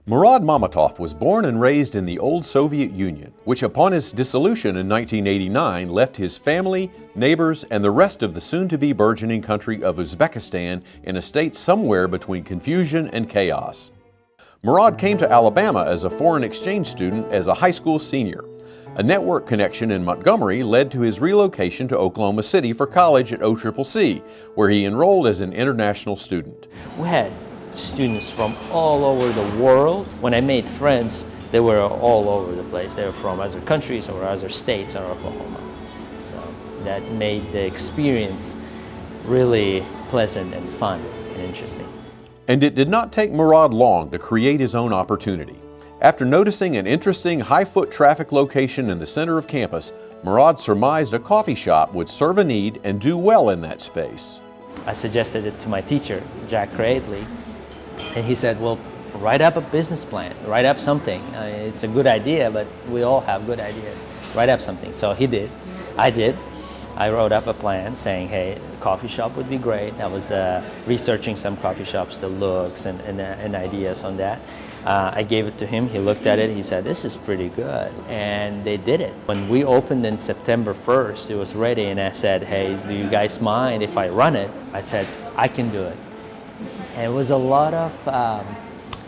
Murod Mamatov was born and raised in the old Soviet Union, which upon its dissolution in 1989 left his family, neighbors, and the rest of the soon-to-be burgeoning country of Uzbekistan in a state somewhere between confusion and chaos. Murod came to Alabama as a foreign exchange student as a high school senior. A network connection in Montgomery led to his relocation to Oklahoma City for college at OCCC, where he enrolled as an international student. We had students from all over the world. When I made friends, they were all over the place. They were from other countries or other states or Oklahoma. So that made the experience really pleasant and fun and interesting. And it did not take Murod long to create his own opportunity. After noticing an interesting high-foot traffic location in the center of campus, Murod surmised a coffee shop would serve a need and do well in that space. I suggested it to my teacher, Jack Cradley, and he said, well, write up a business plan, write up something. It's a good idea, but we all have good ideas. Write up something. So he did. I did. I wrote up a plan saying, hey, a coffee shop would be great. I was researching some coffee shops, the looks and ideas on that. I gave it to him. He looked at it. He said, this is pretty good. And they did it. When we opened in September 1st, it was ready. And I said, hey, do you guys mind if I run it? I said, I can do it. And it was a lot of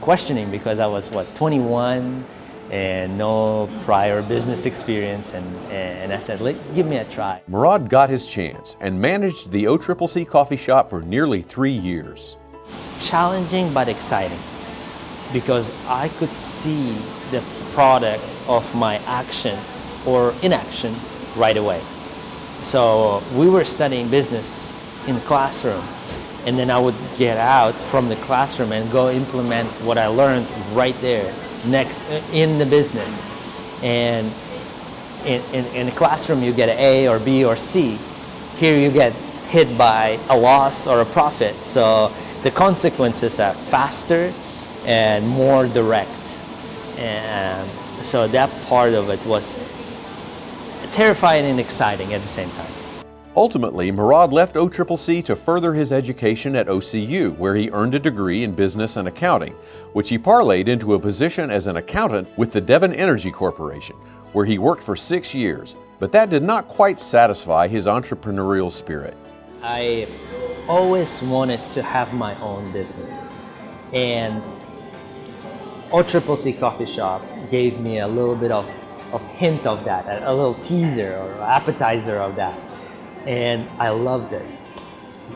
questioning because I was, 21 and no prior business experience. And I said, give me a try. Murod got his chance and managed the OCCC coffee shop for nearly 3 years. Challenging but exciting, because I could see the product of my actions or inaction right away. So we were studying business in the classroom, and then I would get out from the classroom and go implement what I learned right there next in the business. And in the classroom you get an A or B or C. Here you get hit by a loss or a profit. So the consequences are faster and more direct. And so that part of it was terrifying and exciting at the same time. Ultimately, Murod left OCCC to further his education at OCU, where he earned a degree in business and accounting, which he parlayed into a position as an accountant with the Devon Energy Corporation, where he worked for 6 years. But that did not quite satisfy his entrepreneurial spirit. I always wanted to have my own business, and OCCC Coffee Shop gave me a little bit of hint of that, a little teaser or appetizer of that. And I loved it.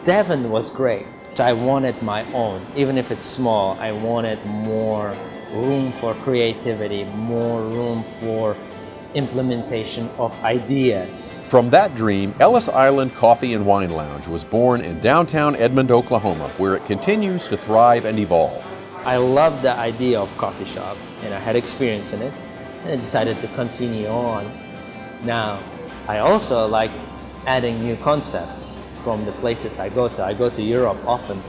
Devon was great. So I wanted my own, even if it's small. I wanted more room for creativity, more room for implementation of ideas. From that dream, Ellis Island Coffee and Wine Lounge was born in downtown Edmond, Oklahoma, where it continues to thrive and evolve. I loved the idea of coffee shop, and I had experience in it, and I decided to continue on. Now, I also like adding new concepts from the places I go to. I go to Europe often,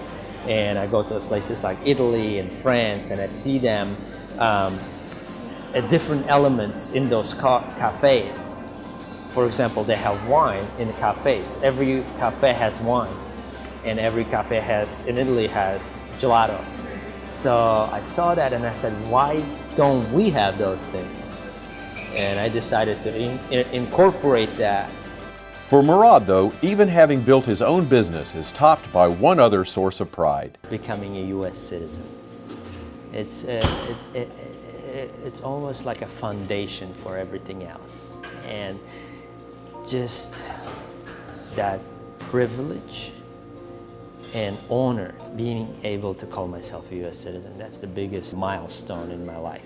and I go to places like Italy and France, and I see them different elements in those cafes. For example, they have wine in the cafes. Every cafe has wine, and every cafe in Italy has gelato. So I saw that and I said, why don't we have those things? And I decided to incorporate that. For Murod, though, even having built his own business is topped by one other source of pride. Becoming a U.S. citizen. It's almost like a foundation for everything else. And just that privilege and honor, being able to call myself a U.S. citizen, that's the biggest milestone in my life.